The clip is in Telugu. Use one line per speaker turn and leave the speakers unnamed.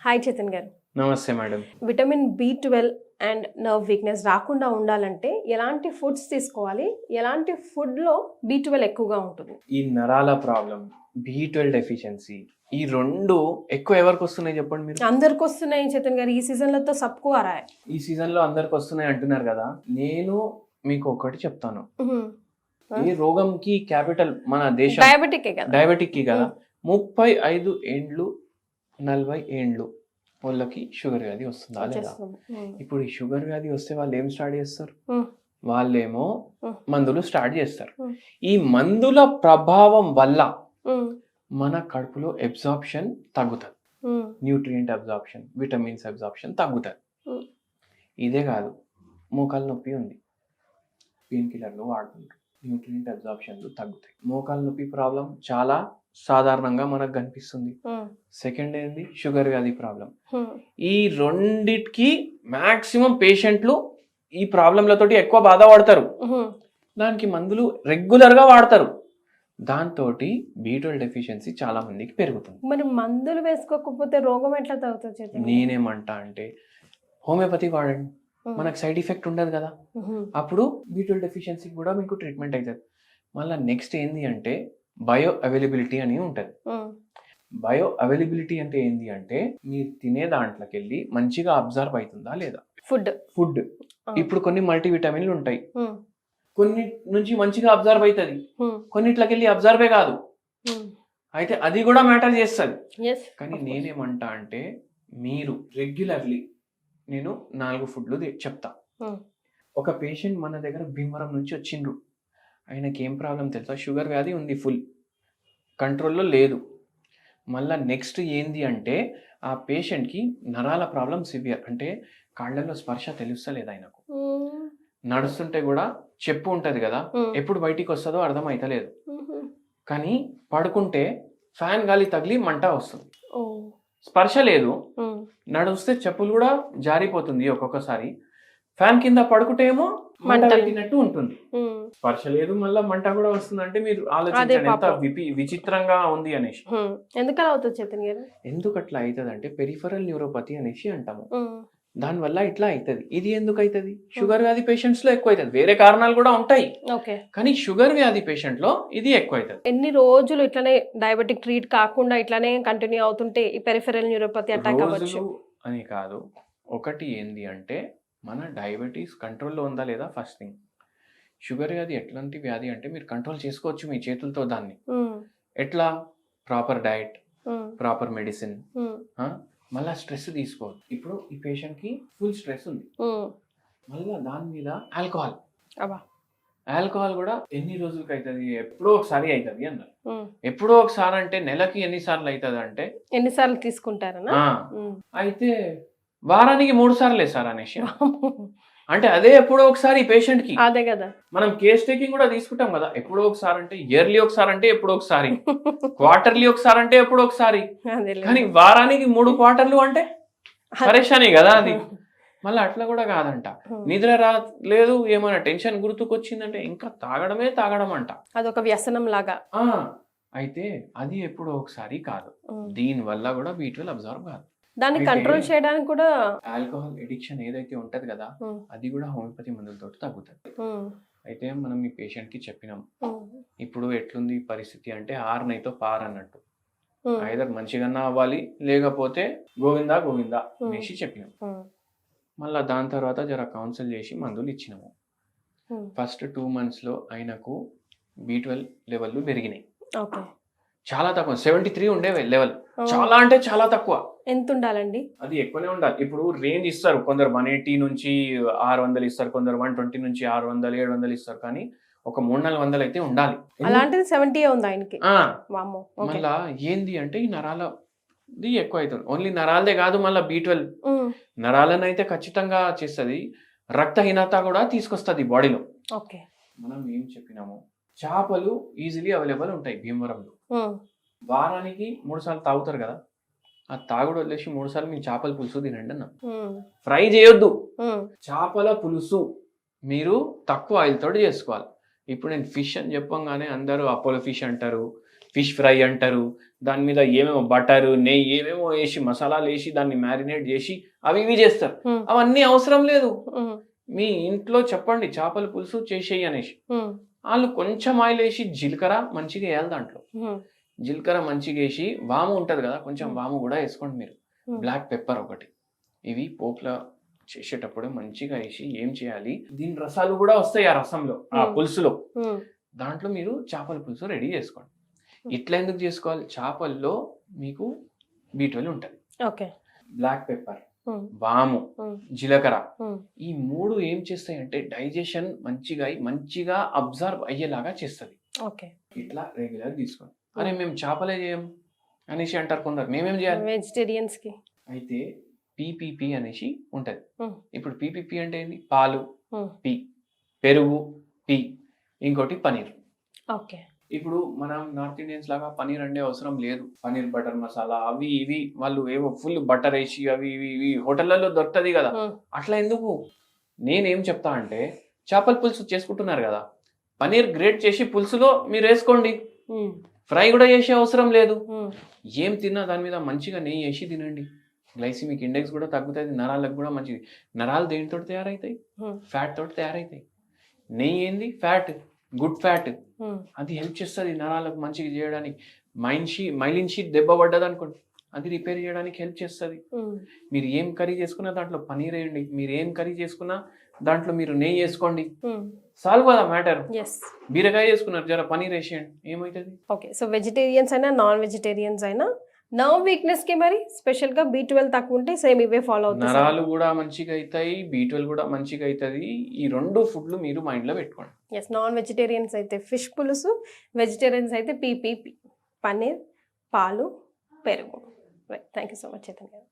హాయ్ చేతన్ గారు.
నమస్తే madam.
Vitamin B12 and nerve weakness రాకుండా ఉండాలంటే ఎలాంటి ఫుడ్స్ తీసుకోవాలి? ఎలాంటి ఫుడ్లో B12 ఎక్కువగా ఉంటుంది?
ఈ నరాల ప్రాబ్లం, B12 డెఫిషియన్సీ, ఈ రెండు ఎక్కువ ఎవరికి వస్తున్నాయి చెప్పండి మీరు?
అందరికి వస్తున్నాయి చేతన్ గారు. ఈ సీజన్లో తో సబ్కు ఆ రहा है.
ఈ సీజన్లో అందరికి వస్తున్నాయి అంటున్నారు కదా. నేను మీకు ఒకటి చెప్తాను. ఈ రోగంకి క్యాపిటల్ మన దేశం
డయాబెటిక్ కదా.
డయాబెటిక్ కి కదా. 35 ఏండ్లు 40 ఏండ్లు వాళ్ళకి షుగర్ వ్యాధి వస్తుందా లేదా? ఇప్పుడు ఈ షుగర్ వ్యాధి వస్తే వాళ్ళు ఏం స్టార్ట్ చేస్తారు? వాళ్ళేమో మందులు స్టార్ట్ చేస్తారు. ఈ మందుల ప్రభావం వల్ల మన కడుపులో అబ్జార్ప్షన్ తగ్గుతుంది. న్యూట్రియంట్ అబ్జార్ప్షన్, విటమిన్స్ అబ్జార్ప్షన్ తగ్గుతుంది. ఇదే కాదు, మోకాలు నొప్పి ఉంది, పెయిన్ కిల్లర్లు వాడుతుంటారు, న్యూట్రియంట్ అబ్జార్ప్షన్లు తగ్గుతాయి. మోకాలు నొప్పి ప్రాబ్లం చాలా సాధారణంగా మనకు కనిపిస్తుంది. సెకండ్ ఏంది? షుగర్ వ్యాధి ప్రాబ్లం. ఈ రెండిటికి మాక్సిమం పేషెంట్లు ఈ ప్రాబ్లంలతోటి ఎక్కువ బాధపడతారు. దానికి మందులు రెగ్యులర్ గా వాడతారు. దాంతో B12 డెఫిషియన్సీ చాలా మందికి పెరుగుతుంది.
మరి మందులు వేసుకోకపోతే రోగం ఎట్లా తగ్గుతుంది?
నేనేమంటా అంటే హోమియోపతి వాడండి, మనకు సైడ్ ఎఫెక్ట్ ఉండదు కదా. అప్పుడు B12 డెఫిషియన్సీ కూడా మీకు ట్రీట్మెంట్ అవుతుంది. మళ్ళీ నెక్స్ట్ ఏంది అంటే బయో అవైలబిలిటీ అని ఉంటుంది. బయో అవైలబిలిటీ అంటే ఏంది అంటే మీరు తినే దాంట్లోకి వెళ్ళి మంచిగా అబ్జర్వ్ అవుతుందా లేదా ఫుడ్. ఇప్పుడు కొన్ని మల్టీవిటమిన్లు ఉంటాయి, కొన్ని నుంచి మంచిగా అబ్జర్వ్ అవుతుంది, కొన్నిట్లోకి వెళ్ళి అబ్జర్వే కాదు. అయితే అది కూడా మ్యాటర్ చేస్తుంది. కానీ నేనేమంటా అంటే మీరు రెగ్యులర్లీ నేను 4 ఫుడ్లు చెప్తా. ఒక పేషెంట్ మన దగ్గర భీమవరం నుంచి వచ్చిండ్రు. ఆయనకి ఏం ప్రాబ్లం తెలుసా? షుగర్ వ్యాధి ఉంది, ఫుల్ కంట్రోల్లో లేదు. మళ్ళీ నెక్స్ట్ ఏంది అంటే ఆ పేషెంట్కి నరాల ప్రాబ్లం సివియర్. అంటే కాళ్ళల్లో స్పర్శ తెలుస్తలేదు ఆయనకు. నడుస్తుంటే కూడా చెప్పు ఉంటుంది కదా, ఎప్పుడు బయటికి వస్తుందో అర్థం అవుతలేదు. కానీ పడుకుంటే ఫ్యాన్ గాలి తగిలి మంట వస్తుంది, స్పర్శ లేదు. నడుస్తే చెప్పులు కూడా జారిపోతుంది ఒక్కొక్కసారి. ఫ్యాన్ కింద పడుకుంటే ఏమో మంట పెట్టినట్టు ఉంటుంది, స్పర్శ లేదు, మళ్ళీ మంట కూడా వస్తుంది. అంటే మీరు ఆలోచించండి ఎంత విచిత్రంగా ఉంది అనేసి. ఎందుకు అట్లా అవుతుంది అంటే పెరిఫరల్ న్యూరోపతి అనేసి అంటాము. దానివల్ల ఇట్లా అవుతుంది. ఇది ఎందుకు అవుతుంది? షుగర్ వ్యాధి పేషెంట్స్ లో ఎక్కువ అవుతుంది. వేరే కారణాలు కూడా ఉంటాయి, కానీ షుగర్ వ్యాధి పేషెంట్ లో ఇది ఎక్కువ అవుతుంది.
ఎన్ని రోజులు ఇట్లానే డయాబెటిక్ ట్రీట్ కాకుండా ఇట్లానే కంటిన్యూ అవుతుంటే ఈ పెరిఫరల్ న్యూరోపతి అటాక్ అవ్వచ్చు
అని కాదు. ఒకటి ఏంది అంటే మన డయాబెటీస్ కంట్రోల్లో ఉందా లేదా ఫస్ట్ థింగ్. షుగర్ వ్యాధి ఎట్లాంటి వ్యాధి అంటే మీరు కంట్రోల్ చేసుకోవచ్చు మీ చేతులతో దాన్ని. ఎట్లా? ప్రాపర్ డైట్, ప్రాపర్ మెడిసిన్, మళ్ళా స్ట్రెస్ తీసుకోవద్దు. ఇప్పుడు ఈ పేషెంట్ కి ఫుల్ స్ట్రెస్ ఉంది, మళ్ళీ దాని మీద ఆల్కహాల్ కూడా ఎన్ని రోజులకి అవుతుంది? ఎప్పుడో ఒకసారి అవుతుంది అన్నారు. ఎప్పుడో ఒకసారి అంటే నెలకి ఎన్నిసార్లు అవుతుంది అంటే
ఎన్నిసార్లు తీసుకుంటారనా?
అయితే వారానికి 3 సార్లు సార్ అనేసి. అంటే అదే ఎప్పుడో ఒకసారి పేషెంట్ కి.
అదే కదా,
మనం కేస్ టేకింగ్ కూడా తీసుకుంటాం కదా. ఎప్పుడో ఒకసారి అంటే ఇయర్లీ ఒకసారి అంటే ఎప్పుడో ఒకసారి, క్వార్టర్లీ ఒకసారి అంటే ఎప్పుడో ఒకసారి. కానీ వారానికి 3 క్వార్టర్లు అంటే పరేషాని కదా అది. మళ్ళీ అట్లా కూడా కాదంట, నిద్ర లేదు, ఏమైనా టెన్షన్ గుర్తుకొచ్చిందంటే ఇంకా తాగడం అంట.
అదొక వ్యసనం లాగా.
అయితే అది ఎప్పుడో ఒకసారి కాదు. దీని వల్ల కూడా B12 అబ్జర్వ్ కాదు.
దాన్ని కంట్రోల్ చేయడానికి కూడా
ఆల్కహాల్ ఎడిక్షన్ ఏదైతే ఉంటది కదా, అది కూడా హోమియోపతి మందులతో తగ్గుతుంది. అయితే మనం ఈ పేషెంట్ కి చెప్పినాం, ఇప్పుడు ఎట్లుంది పరిస్థితి అంటే ఆర్నైతో పార్ అన్నట్టు, ఐదర్ మంచిగా అవ్వాలి లేకపోతే గోవిందా అనేసి చెప్పినాం. మళ్ళా దాని తర్వాత జర కౌన్సిల్ చేసి మందులు ఇచ్చినాము. ఫస్ట్ 2 months లో ఆయనకు B12 లెవెల్ పెరిగినాయి. చాలా తక్కువ, 73 ఉండే లెవెల్. చాలా అంటే చాలా తక్కువ.
ఎంత ఉండాలండి?
అది ఎక్కువనే ఉండాలి. ఇప్పుడు రేంజ్ ఇస్తారు, కొందరు 180 నుంచి 600 ఇస్తారు, కొందరు 120 నుంచి 600, 700 ఇస్తారు. కానీ ఒక 300-400 అయితే ఉండాలి.
అలాంటిది 70 ఉంది ఆయనకి.
మళ్ళా ఏంది అంటే ఈ నరాలది ఎక్కువ అవుతుంది. ఓన్లీ నరాలదే కాదు, మళ్ళీ B12 నరాలను అయితే ఖచ్చితంగా చేస్తుంది, రక్తహీనత కూడా తీసుకొస్తుంది బాడీలో. మనం ఏం చెప్పినాము, చేపలు ఈజీలీ అవైలబుల్ ఉంటాయి భీమవరంలో. వారానికి 3 సార్లు తాగుతారు కదా, ఆ తాగుడు వదిలేసి 3 సార్లు మీరు చేపల పులుసు తినండి అన్న. ఫ్రై చేయొద్దు, చేపల పులుసు మీరు తక్కువ ఆయిల్ తోటి చేసుకోవాలి. ఇప్పుడు నేను ఫిష్ అని చెప్పంగానే అందరూ అపోలో ఫిష్ అంటారు, ఫిష్ ఫ్రై అంటారు, దాని మీద ఏమేమో బటర్ నెయ్యి ఏమేమో వేసి మసాలాలు వేసి దాన్ని మ్యారినేట్ చేసి అవి ఇవి చేస్తారు. అవన్నీ అవసరం లేదు. మీ ఇంట్లో చెప్పండి చేపల పులుసు చేసేయి అనేసి, వాళ్ళు కొంచెం ఆయిల్ వేసి జీలకర్ర మంచిగా వేయాలి, దాంట్లో జీలకర్ర మంచిగా వేసి వాము ఉంటది కదా, కొంచెం వాము కూడా వేసుకోండి మీరు, బ్లాక్ పెప్పర్ ఒకటి, ఇవి పోపుల చేసేటప్పుడు మంచిగా వేసి ఏం చేయాలి, దీని రసాలు కూడా వస్తాయి ఆ రసంలో, ఆ పులుసులో, దాంట్లో మీరు చేపల పులుసు రెడీ చేసుకోండి. ఇట్లా ఎందుకు చేసుకోవాలి, చేపల్లో మీకు B12 ఉంటుంది, బ్లాక్ పెప్పర్, వాము, జీలకర్ర, ఈ మూడు ఏం చేస్తాయి అంటే డైజెషన్ మంచిగా అబ్జర్వ్ అయ్యేలాగా చేస్తుంది. ఇట్లా రెగ్యులర్ తీసుకోండి. అరే మేము చేపలే చేయం అనేసి అంటారు కొందరు, మేమేం చేయాలి
వెజిటేరియన్స్ కి అయితే
PPP అనేసి ఉంటది. ఇప్పుడు PPP అంటే ఏంటి, పాలు P, పెరుగు P, ఇంకోటి పనీర్. ఇప్పుడు మనం నార్త్ ఇండియన్స్ లాగా పనీర్ అంటే అవసరం లేదు, పనీర్ బటర్ మసాలా అవి ఇవి వాళ్ళు ఏవో ఫుల్ బటర్ వేసి అవి ఇవి హోటళ్లలో దొరుకుతుంది కదా, అట్లా ఎందుకు. నేనేం చెప్తా అంటే చేపల పులుసు చేసుకుంటున్నారు కదా, పనీర్ గ్రేట్ చేసి పులుసులో మీరు వేసుకోండి, ఫ్రై కూడా చేసే అవసరం లేదు. ఏం తిన్నా దాని మీద మంచిగా నెయ్యి వేసి తినండి, గ్లైసిమిక్ ఇండెక్స్ కూడా తగ్గుతుంది, నరాలకు కూడా మంచిది. నరాలు దేనితో తయారవుతాయి, ఫ్యాట్ తోటి తయారవుతాయి. నెయ్యి ఏంది, ఫ్యాట్, గుడ్ ఫ్యాట్, అది హెల్ప్ చేస్తుంది నరాలకు మంచిగా చేయడానికి. మైలిన్ షీట్ దెబ్బ పడ్డది అనుకోండి, అది రిపేర్ చేయడానికి హెల్ప్ చేస్తుంది. మీరు ఏం కర్రీ చేసుకున్నా దాంట్లో పనీర్ వేయండి, మీరు ఏం కర్రీ చేసుకున్నా దాంట్లో మీరు నెయ్యి వేసుకోండి, సాల్వ్ కదా మ్యాటర్. బీరకాయ చేసుకున్నారు, జర పనీర్ వేసేయండి, ఏమవుతుంది.
సో వెజిటేరియన్స్ అయినా నాన్ వెజిటేరియన్స్ అయినా నర్వ్ వీక్నెస్ కి మరి స్పెషల్ గా B12 తక్కువ ఉంటే సేమ్ ఇవే ఫాలో అవుతాయి,
నరాలు కూడా మంచిగా అవుతాయి, B12 కూడా మంచిగా అవుతుంది. ఈ రెండు ఫుడ్లు మీరు మైండ్ లో పెట్టుకోండి.
నాన్ వెజిటేరియన్స్ అయితే ఫిష్ పులుసు, వెజిటేరియన్స్ అయితే PPP, పన్నీర్, పాలు, పెరుగు. Thank you so much Chaitanya.